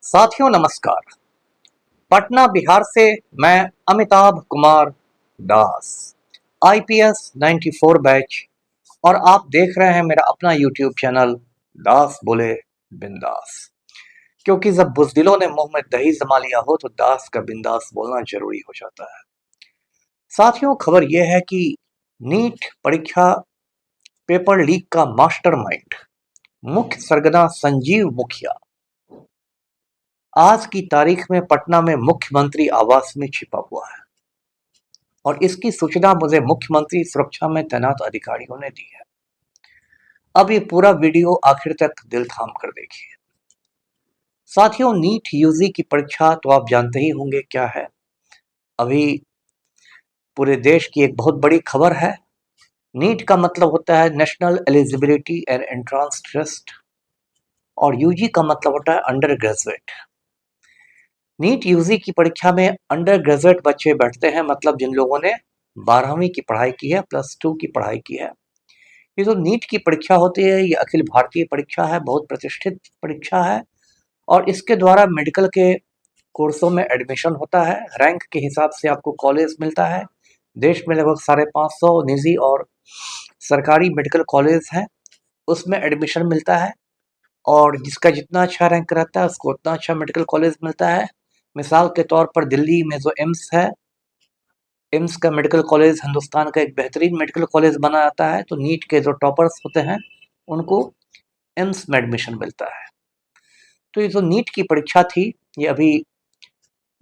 साथियों नमस्कार। पटना बिहार से मैं अमिताभ कुमार दास, आईपीएस 94 बैच, और आप देख रहे हैं मेरा अपना यूट्यूब चैनल दास बोले बिंदास। क्योंकि जब बुजदिलों ने मुंह में दही जमा लिया हो तो दास का बिंदास बोलना जरूरी हो जाता है। साथियों, खबर यह है कि नीट परीक्षा पेपर लीक का मास्टरमाइंड मुख्य सरगना संजीव मुखिया आज की तारीख में पटना में मुख्यमंत्री आवास में छिपा हुआ है और इसकी सूचना मुझे मुख्यमंत्री सुरक्षा में तैनात अधिकारियों ने दी है। अब ये पूरा वीडियो आखिर तक दिल थाम कर देखिए। साथियों, नीट यूजी की परीक्षा तो आप जानते ही होंगे क्या है। अभी पूरे देश की एक बहुत बड़ी खबर है। नीट का मतलब होता है national eligibility and entrance test और यूजी का मतलब होता है अंडर ग्रेजुएट। नीट यूजी की परीक्षा में अंडर ग्रेजुएट बच्चे बैठते हैं, मतलब जिन लोगों ने 12वीं की पढ़ाई की है, +2 की पढ़ाई की है। ये जो नीट की परीक्षा होती है ये अखिल भारतीय परीक्षा है, बहुत प्रतिष्ठित परीक्षा है और इसके द्वारा मेडिकल के कोर्सों में एडमिशन होता है। रैंक के हिसाब से आपको कॉलेज मिलता है। देश में लगभग 550 निजी और सरकारी मेडिकल कॉलेज हैं, उसमें एडमिशन मिलता है और जिसका जितना अच्छा रैंक रहता है उसको उतना अच्छा मेडिकल कॉलेज मिलता है। मिसाल के तौर पर दिल्ली में जो एम्स है, एम्स का मेडिकल कॉलेज हिंदुस्तान का एक बेहतरीन मेडिकल कॉलेज बना जाता है। तो नीट के जो टॉपर्स होते हैं उनको एम्स में एडमिशन मिलता है। तो ये जो नीट की परीक्षा थी ये अभी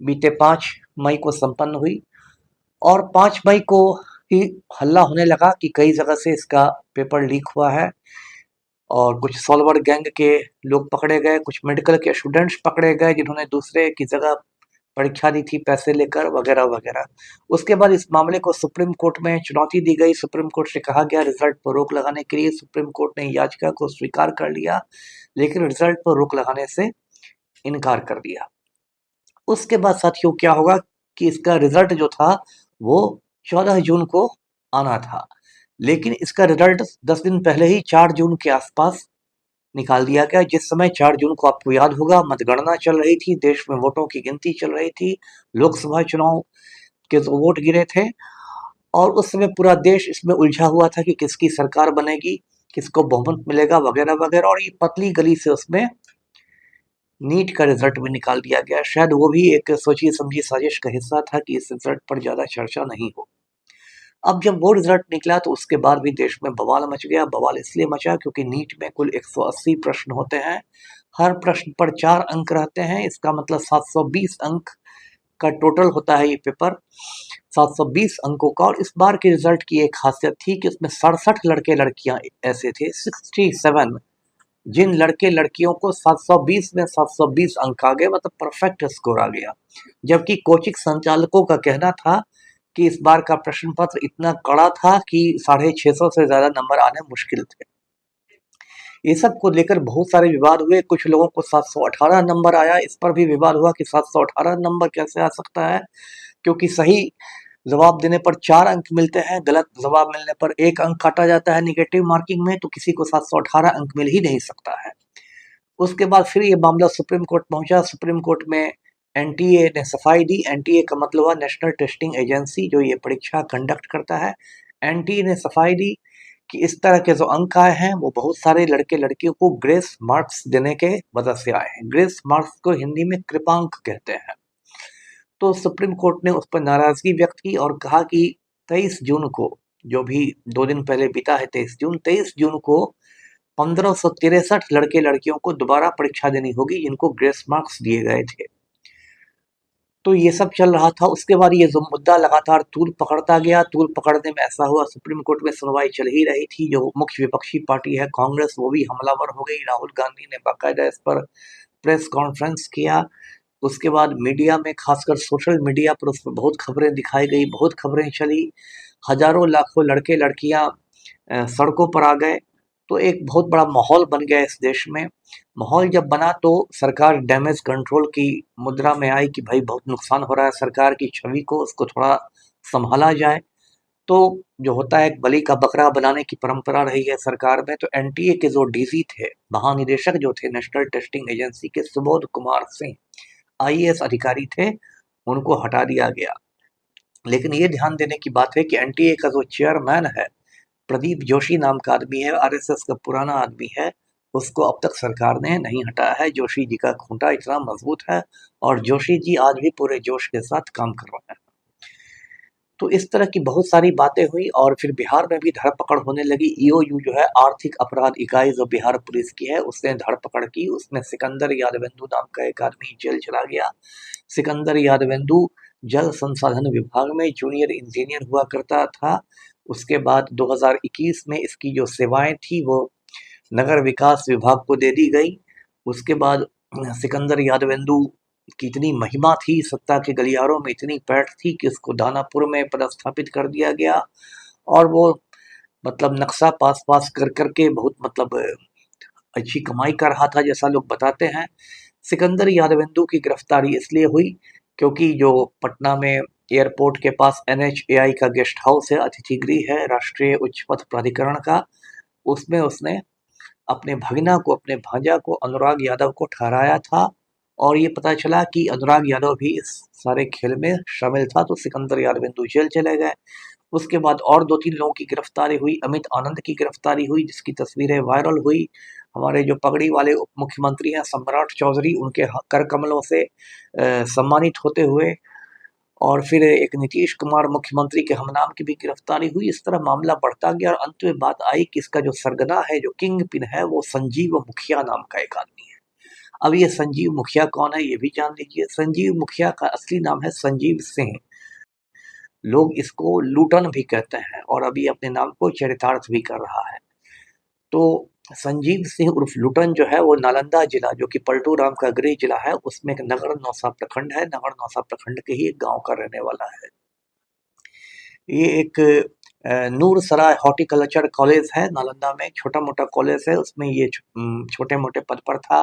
बीते 5 मई को संपन्न हुई और 5 मई को ही हल्ला होने लगा कि कई जगह से इसका पेपर लीक हुआ है और कुछ सॉल्वर गैंग के लोग पकड़े गए, कुछ मेडिकल के स्टूडेंट्स पकड़े गए जिन्होंने दूसरे की जगह परीक्षा दी थी पैसे लेकर, वगैरह वगैरह। उसके बाद इस मामले को सुप्रीम कोर्ट में चुनौती दी गई। सुप्रीम कोर्ट से कहा गया रिजल्ट पर रोक लगाने के लिए। सुप्रीम कोर्ट ने याचिका को स्वीकार कर लिया लेकिन रिजल्ट पर रोक लगाने से इनकार कर दिया। उसके बाद साथियों क्या होगा कि इसका रिजल्ट जो था वो 14 जून को आना था, लेकिन इसका रिजल्ट 10 दिन पहले ही 4 जून के आसपास निकाल दिया गया। जिस समय 4 जून को आपको याद होगा मतगणना चल रही थी, देश में वोटों की गिनती चल रही थी, लोकसभा चुनाव के जो वोट गिरे थे और उस समय पूरा देश इसमें उलझा हुआ था कि किसकी सरकार बनेगी, किसको बहुमत मिलेगा, वगैरह वगैरह। और ये पतली गली से उसमें नीट का रिजल्ट भी निकाल दिया गया। शायद वो भी एक सोची समझी साजिश का हिस्सा था कि इस रिजल्ट पर ज्यादा चर्चा नहीं हो। अब जब वो रिजल्ट निकला तो उसके बाद भी देश में बवाल मच गया। बवाल इसलिए मचा क्योंकि नीट में कुल 180 प्रश्न होते हैं, हर प्रश्न पर 4 अंक रहते हैं। इसका मतलब 720 अंक का टोटल होता है ये पेपर, 720 अंकों का। और इस बार के रिजल्ट की एक खासियत थी कि उसमें 67 लड़के लड़कियां ऐसे थे, 67, जिन लड़के लड़कियों को 720 में 720 अंक आ गए, मतलब परफेक्ट स्कोर आ गया। जबकि कोचिंग संचालकों का कहना था कि इस बार का प्रश्न पत्र इतना कड़ा था कि 650 से ज्यादा नंबर आने मुश्किल थे। ये सब को लेकर बहुत सारे विवाद हुए। कुछ लोगों को 718 नंबर आया, इस पर भी विवाद हुआ कि 718 नंबर कैसे आ सकता है, क्योंकि सही जवाब देने पर 4 अंक मिलते हैं, गलत जवाब मिलने पर 1 अंक काटा जाता है निगेटिव मार्किंग में। तो किसी को 718 अंक मिल ही नहीं सकता है। उसके बाद फिर ये मामला सुप्रीम कोर्ट पहुंचा। सुप्रीम कोर्ट में एनटीए ने सफाई दी। एनटीए का मतलब हुआ नेशनल टेस्टिंग एजेंसी, जो ये परीक्षा कंडक्ट करता है। एनटीए ने सफाई दी कि इस तरह के जो अंक आए हैं वो बहुत सारे लड़के लड़कियों को ग्रेस मार्क्स देने के वजह से आए हैं। ग्रेस मार्क्स को हिंदी में कृपांक कहते हैं। तो सुप्रीम कोर्ट ने उस पर नाराजगी व्यक्त की और कहा कि 23 जून को, जो भी 2 दिन पहले बीता है 23 जून को 1563 लड़के लड़कियों को दोबारा परीक्षा देनी होगी जिनको ग्रेस मार्क्स दिए गए थे। तो ये सब चल रहा था। उसके बाद ये जो मुद्दा लगातार तूल पकड़ता गया, तूल पकड़ने में ऐसा हुआ सुप्रीम कोर्ट में सुनवाई चल ही रही थी। जो मुख्य विपक्षी पार्टी है कांग्रेस, वो भी हमलावर हो गई। राहुल गांधी ने बाकायदा इस पर प्रेस कॉन्फ्रेंस किया। उसके बाद मीडिया में, खासकर सोशल मीडिया पर, उस पर बहुत खबरें दिखाई गई, बहुत खबरें चली। हजारों लाखों लड़के लड़कियां सड़कों पर आ गए। तो एक बहुत बड़ा माहौल बन गया इस देश में। माहौल जब बना तो सरकार डैमेज कंट्रोल की मुद्रा में आई कि भाई बहुत नुकसान हो रहा है सरकार की छवि को, उसको थोड़ा संभाला जाए। तो जो होता है, एक बलि का बकरा बनाने की परंपरा रही है सरकार में। तो एनटीए के जो डीजी थे, महानिदेशक जो थे नेशनल टेस्टिंग एजेंसी के, सुबोध कुमार सिंह आईएएस अधिकारी थे, उनको हटा दिया गया। लेकिन ये ध्यान देने की बात है कि एनटीए का जो चेयरमैन है, प्रदीप जोशी नाम का आदमी है, आरएसएस का पुराना आदमी है, उसको अब तक सरकार ने नहीं हटाया है। जोशी जी का खूंटा इतना मजबूत है और जोशी जी आज भी पूरे जोश के साथ काम कर रहे हैं। तो इस तरह की बहुत सारी बातें हुई और फिर बिहार में भी धरपकड़ होने लगी। ईओयू जो है, आर्थिक अपराध इकाई जो बिहार पुलिस की है, उसने धरपकड़ की। उसमें सिकंदर यादवेंदु नाम का एक आदमी जेल चला गया। सिकंदर यादवेंदु जल संसाधन विभाग में जूनियर इंजीनियर हुआ करता था। उसके बाद 2021 में इसकी जो सेवाएं थी वो नगर विकास विभाग को दे दी गई। उसके बाद सिकंदर यादवेंदु की इतनी महिमा थी, सत्ता के गलियारों में इतनी पैठ थी कि उसको दानापुर में पदस्थापित कर दिया गया और वो मतलब नक्शा पास पास कर करके बहुत मतलब अच्छी कमाई कर रहा था, जैसा लोग बताते हैं। सिकंदर यादवेंदु की गिरफ्तारी इसलिए हुई क्योंकि जो पटना में एयरपोर्ट के पास एनएचएआई का गेस्ट हाउस है, अतिथि गृह है राष्ट्रीय उच्च पथ प्राधिकरण का, उसमें उसने अपने भगना को, अपने भांजा को, अनुराग यादव को ठहराया था। और ये पता चला कि अनुराग यादव भी इस सारे खेल में शामिल था, तो सिकंदर यादवेंदु जेल चले गए। उसके बाद और 2-3 लोगों की गिरफ्तारी हुई। अमित आनंद की गिरफ्तारी हुई, जिसकी तस्वीरें वायरल हुई। हमारे जो पगड़ी वाले उप मुख्यमंत्री हैं सम्राट चौधरी, उनके कर कमलों से सम्मानित होते हुए। और फिर एक नीतीश कुमार मुख्यमंत्री के हमनाम की भी गिरफ्तारी हुई। इस तरह मामला बढ़ता गया और अंत में बात आई कि इसका जो सरगना है, जो किंग पिन है, वो संजीव मुखिया नाम का एक आदमी है। अब ये संजीव मुखिया कौन है, ये भी जान लीजिए। संजीव मुखिया का असली नाम है संजीव सिंह। लोग इसको लूटन भी कहते हैं और अभी अपने नाम को चरितार्थ भी कर रहा है। तो संजीव सिंह उर्फ लुटन जो है, वो नालंदा जिला, जो कि पलटू राम का गृह जिला है, उसमें एक नगर नौसा प्रखंड है, नगर नौसा प्रखंड के ही एक गांव का रहने वाला है। ये एक नूर सराय हॉर्टिकल्चर कॉलेज है नालंदा में, छोटा मोटा कॉलेज है, उसमें ये छोटे मोटे पद पर था।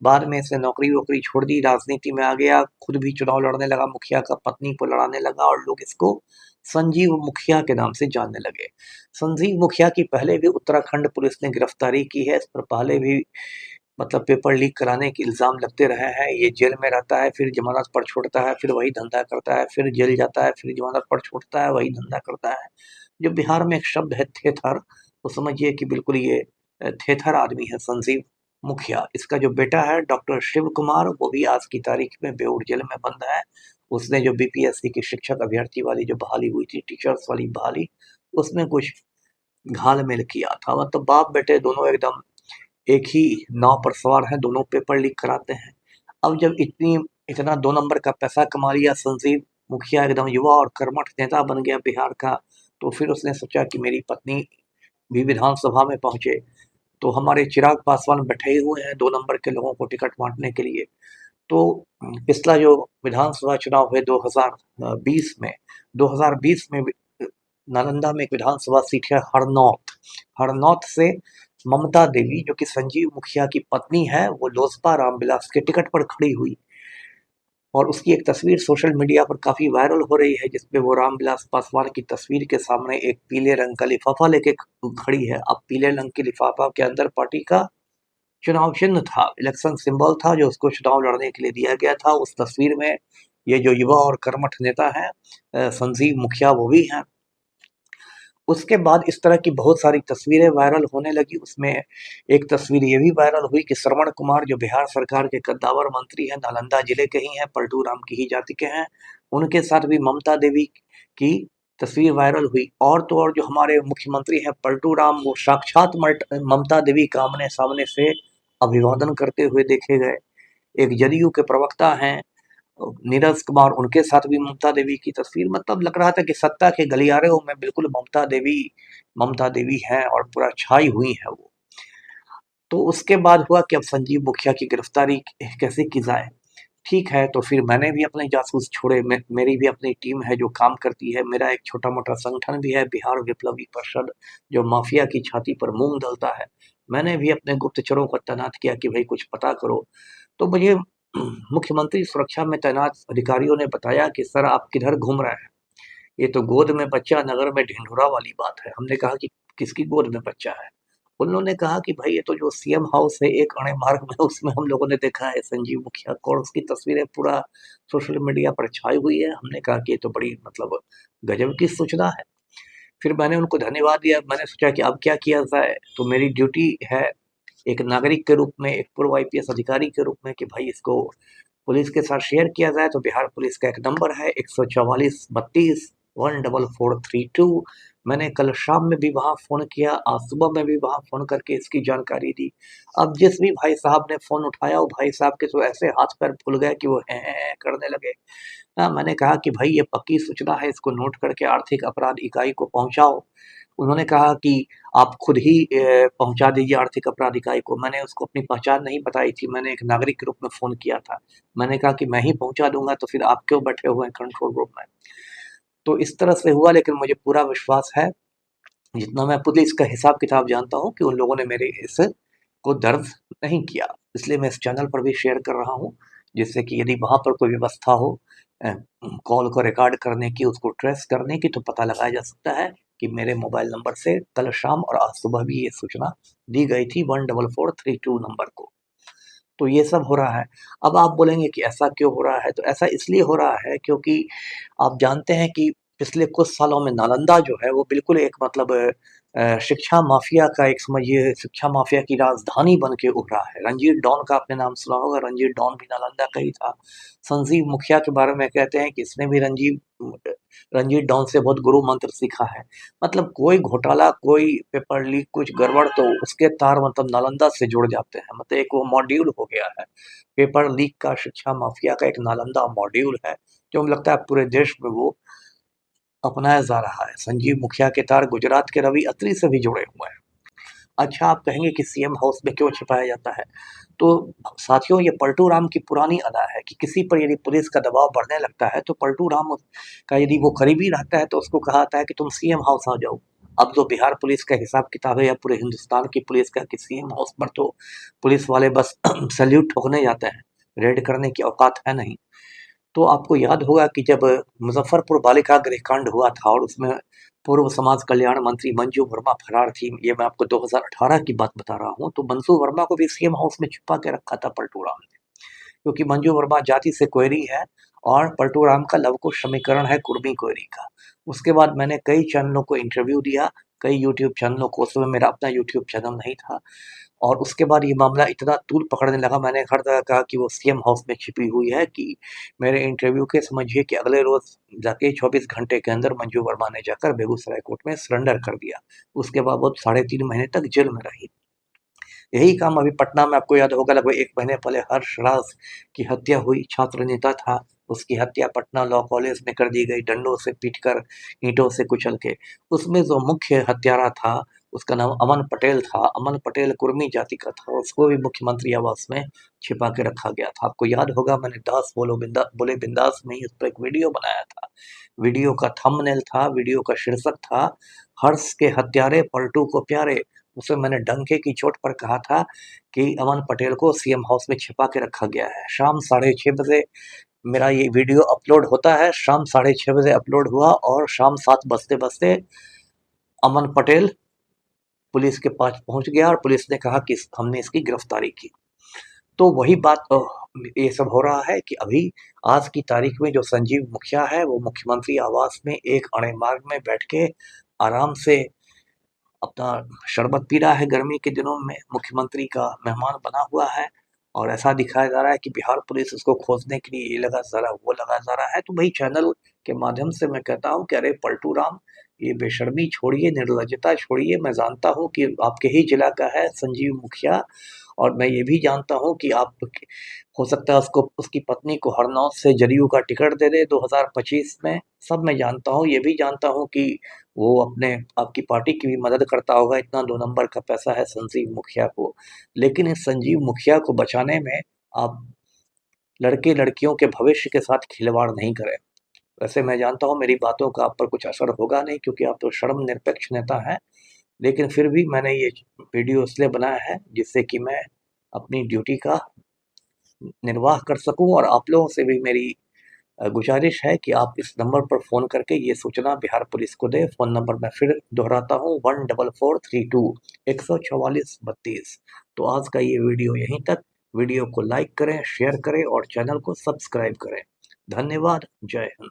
बाद में इसने नौकरी वोकरी छोड़ दी, राजनीति में आ गया, खुद भी चुनाव लड़ने लगा मुखिया का, पत्नी को लड़ाने लगा और लोग इसको संजीव मुखिया के नाम से जानने लगे। संजीव मुखिया की पहले भी उत्तराखंड पुलिस ने गिरफ्तारी की है। इस पर पहले भी मतलब पेपर लीक कराने के इल्ज़ाम लगते रहे हैं। ये जेल में रहता है, फिर जमानत पर छूटता है, फिर वही धंधा करता है, फिर जेल जाता है, फिर जमानत पर छूटता है, वही धंधा करता है। जो बिहार में एक शब्द है थेथर, तो समझिए कि बिल्कुल ये थेथर आदमी है संजीव मुखिया। इसका जो बेटा है डॉक्टर शिव कुमार, वो भी आज की तारीख में बेऊर जेल में बंद है। उसने जो बीपीएससी की शिक्षक अभ्यर्थी वाली जो बहाली हुई थी, टीचर्स वाली बहाली, उसमें कुछ घाल-मेल किया था। मतलब बाप बेटे दोनों एकदम एक ही नाव पर सवार हैं, दोनों पेपर लीक कराते हैं। अब जब इतना 2 नंबर का पैसा कमा लिया संजीव मुखिया, एकदम युवा और कर्मठ नेता बन गया बिहार का, तो फिर उसने सोचा कि मेरी पत्नी भी विधानसभा में पहुंचे। तो हमारे चिराग पासवान बैठे हुए हैं 2 नंबर के लोगों को टिकट बांटने के लिए। तो पिछला जो विधानसभा चुनाव हुए 2020 में, 2020 में नालंदा में एक विधानसभा सीट है हरनौत। हरनौत से ममता देवी, जो कि संजीव मुखिया की पत्नी है, वो लोजपा रामविलास के टिकट पर खड़ी हुई और उसकी एक तस्वीर सोशल मीडिया पर काफी वायरल हो रही है, जिसपे वो रामविलास पासवान की तस्वीर के सामने एक पीले रंग का लिफाफा लेके खड़ी है। अब पीले रंग के लिफाफा के अंदर पार्टी का चुनाव चिन्ह था, इलेक्शन सिंबल था, जो उसको चुनाव लड़ने के लिए दिया गया था। उस तस्वीर में ये जो युवा और कर्मठ नेता है संजीव मुखिया, वो भी हैं। उसके बाद इस तरह की बहुत सारी तस्वीरें वायरल होने लगी। उसमें एक तस्वीर ये भी वायरल हुई कि श्रवण कुमार, जो बिहार सरकार के कद्दावर मंत्री हैं, नालंदा जिले के ही हैं, पलटू राम की ही जाति के हैं, उनके साथ भी ममता देवी की तस्वीर वायरल हुई। और तो और जो हमारे मुख्यमंत्री हैं पलटू राम, वो साक्षात ममता देवी का आमने सामने से अभिवादन करते हुए देखे गए। एक जदयू के प्रवक्ता हैं नीरज कुमार, उनके साथ भी ममता देवी की तस्वीर। मतलब लग रहा था कि सत्ता के गलियारों में बिल्कुल ममता देवी हैं और पूरा छाई हुई है वो। तो उसके बाद हुआ कि अब संजीव मुखिया की गिरफ्तारी कैसे की जाए। ठीक है, तो फिर मैंने भी अपने जासूस छोड़े। मेरी भी अपनी टीम है जो काम करती है। मेरा एक छोटा मोटा संगठन भी है, बिहार विप्लवी परिषद, जो माफिया की छाती पर मूंग दलता है। मैंने भी अपने गुप्तचरों को तैनात किया कि भाई कुछ पता करो। तो मुझे मुख्यमंत्री सुरक्षा में तैनात अधिकारियों ने बताया कि सर आप किधर घूम रहे हैं, ये तो गोद में बच्चा नगर में ढिंढोरा वाली बात है। हमने कहा कि किसकी गोद में बच्चा है? उन्होंने कहा कि भाई ये तो जो सीएम हाउस है एक अणे मार्ग में, उसमें हम लोगों ने देखा है संजीव मुखिया को, और उसकी तस्वीरें पूरा सोशल मीडिया पर छाई हुई है। हमने कहा कि ये तो बड़ी मतलब गजब की सूचना है। फिर मैंने उनको धन्यवाद दिया। मैंने सोचा कि अब क्या किया जाए, तो मेरी ड्यूटी है एक नागरिक के रूप में, एक पूर्व आईपीएस अधिकारी के रूप में, कि भाई इसको पुलिस के साथ शेयर किया जाए। तो बिहार पुलिस का एक नंबर है 144 32 14432। मैंने कल शाम में भी वहाँ फ़ोन किया, आज सुबह में भी वहाँ फ़ोन करके इसकी जानकारी दी। अब जिस भी भाई साहब ने फ़ोन उठाया, वो भाई साहब के तो ऐसे हाथ पैर फूल गए कि वो हैं करने लगे। मैंने कहा कि भाई ये पक्की सूचना है, इसको नोट करके आर्थिक अपराध इकाई को पहुँचाओ। उन्होंने कहा कि आप खुद ही पहुँचा दीजिए आर्थिक अपराध इकाई को। मैंने उसको अपनी पहचान नहीं बताई थी, मैंने एक नागरिक के रूप में फ़ोन किया था। मैंने कहा कि मैं ही पहुँचा दूँगा, तो फिर आप क्यों बैठे हुए हैं कंट्रोल रूम में? तो इस तरह से हुआ, लेकिन मुझे पूरा विश्वास है, जितना मैं पुलिस का हिसाब किताब जानता हूँ, कि उन लोगों ने मेरे इस को दर्ज नहीं किया। इसलिए मैं इस चैनल पर भी शेयर कर रहा हूँ, जिससे कि यदि वहाँ पर कोई व्यवस्था हो कॉल को रिकॉर्ड करने की, उसको ट्रेस करने की, तो पता लगाया जा सकता है कि मेरे मोबाइल नंबर से कल शाम और आज सुबह भी ये सूचना दी गई थी 14432 नंबर को। तो ये सब हो रहा है। अब आप बोलेंगे कि ऐसा क्यों हो रहा है? तो ऐसा इसलिए हो रहा है क्योंकि आप जानते हैं कि पिछले कुछ सालों में नालंदा जो है वो बिल्कुल एक मतलब शिक्षा माफिया का, एक समझिए शिक्षा माफिया की राजधानी बन के उभरा है। रंजीत डॉन का आपने नाम सुना होगा, रंजीत डॉन भी नालंदा का ही था। संजीव मुखिया के बारे में कहते हैं कि इसने भी रंजीत डॉन से बहुत गुरु मंत्र सीखा है। मतलब कोई घोटाला, कोई पेपर लीक, कुछ गड़बड़, तो उसके तार मतलब नालंदा से जुड़ जाते हैं। मतलब एक वो मॉड्यूल हो गया है पेपर लीक का, शिक्षा माफिया का एक नालंदा मॉड्यूल है, जो मुझे लगता है पूरे देश में वो अपनाया जा रहा है। संजीव मुखिया के तार गुजरात के रवि अत्री से भी जुड़े हुए हैं। अच्छा, आप कहेंगे कि सीएम हाउस में क्यों छिपाया जाता है? तो साथियों, ये पलटू राम की पुरानी अदा है कि किसी पर यदि पुलिस का दबाव बढ़ने लगता है, तो पलटू राम का यदि वो करीबी रहता है, तो उसको कहा जाता है कि तुम सीएम हाउस आ जाओ। अब जो बिहार पुलिस का हिसाब किताब है, या पूरे हिंदुस्तान की पुलिस का, कि सीएम हाउस पर तो पुलिस वाले बस सैल्यूट ठोकने जाते हैं, रेड करने की औकात है नहीं। तो आपको याद होगा कि जब मुजफ्फरपुर बालिका गृह कांड हुआ था, और उसमें पूर्व समाज कल्याण मंत्री मंजू वर्मा फरार थी, ये मैं आपको 2018 की बात बता रहा हूँ, तो मंजू वर्मा को भी सीएम हाउस में छुपा के रखा था पलटू राम ने, क्योंकि मंजू वर्मा जाति से कोयरी है, और पलटू राम का लव कुश समीकरण है कुर्मी कोयरी का। उसके बाद मैंने कई चैनलों को इंटरव्यू दिया, कई यूट्यूब चैनलों को, उस समय मेरा अपना यूट्यूब चैनल नहीं था, और उसके बाद ये मामला इतना तूल पकड़ने लगा, मैंने हर जगह कहा कि वो सीएम हाउस में छिपी हुई है, कि मेरे इंटरव्यू के समझिए कि अगले रोज जाके 24 घंटे के अंदर मंजू वर्मा ने जाकर बेगूसराय कोर्ट में सरेंडर कर दिया। उसके बाद वो 3.5 महीने तक जेल में रही। यही काम अभी पटना में, आपको याद होगा, लगभग 1 महीने पहले हर्ष राज की हत्या हुई। छात्र नेता था, उसकी हत्या पटना लॉ कॉलेज में कर दी गई, डंडों से पीटकर, ईंटों से कुचल के। उसमें जो मुख्य हत्यारा था, उसका नाम अमन पटेल था। अमन पटेल कुर्मी जाति का था, उसको भी मुख्यमंत्री आवास में छिपा के रखा गया था। आपको याद होगा, मैंने दास बोले बिंदास में ही उस पर एक वीडियो बनाया था। वीडियो का थंबनेल था, वीडियो का शीर्षक था, हर्ष के हत्यारे पलटू को प्यारे। उसे मैंने डंके की चोट पर कहा था कि अमन पटेल को सीएम हाउस में छिपा के रखा गया है। शाम 6:30 बजे मेरा ये वीडियो अपलोड होता है, शाम 6:30 बजे अपलोड हुआ, और शाम 7 बजते बजते अमन पटेल पुलिस के पास पहुंच गया, और पुलिस ने कहा कि हमने इसकी गिरफ्तारी की। तो वही बात ये सब हो रहा है कि अभी आज की तारीख में जो संजीव मुखिया है, वो मुख्यमंत्री आवास में एक अणे मार्ग में बैठ के आराम से अपना शरबत पी रहा है। गर्मी के दिनों में मुख्यमंत्री का मेहमान बना हुआ है, और ऐसा दिखाया जा रहा है कि बिहार पुलिस उसको खोजने के लिए ये लगा जा रहा है, वो लगा जा रहा है। तो वही चैनल के माध्यम से मैं कहता हूँ कि अरे पलटू राम, ये बेशर्मी छोड़िए, निर्लजता छोड़िए। मैं जानता हूँ कि आपके ही जिला का है संजीव मुखिया, और मैं ये भी जानता हूँ कि आप, हो सकता है उसको, उसकी पत्नी को हरनौत से जदयू का टिकट दे दे 2025 में। सब मैं जानता हूँ, ये भी जानता हूँ कि वो अपने आपकी पार्टी की भी मदद करता होगा, इतना 2 नंबर का पैसा है संजीव मुखिया को। लेकिन इस संजीव मुखिया को बचाने में आप लड़के लड़कियों के भविष्य के साथ खिलवाड़ नहीं करें। वैसे मैं जानता हूँ मेरी बातों का आप पर कुछ असर होगा नहीं, क्योंकि आप तो शर्म निरपेक्ष नेता हैं, लेकिन फिर भी मैंने ये वीडियो इसलिए बनाया है जिससे कि मैं अपनी ड्यूटी का निर्वाह कर सकूं, और आप लोगों से भी मेरी गुजारिश है कि आप इस नंबर पर फ़ोन करके ये सूचना बिहार पुलिस को दें। फ़ोन नंबर मैं फिर दोहराता हूँ 14432 144 32। तो आज का ये वीडियो यहीं तक। वीडियो को लाइक करें, शेयर करें और चैनल को सब्सक्राइब करें। धन्यवाद। जय हिंद।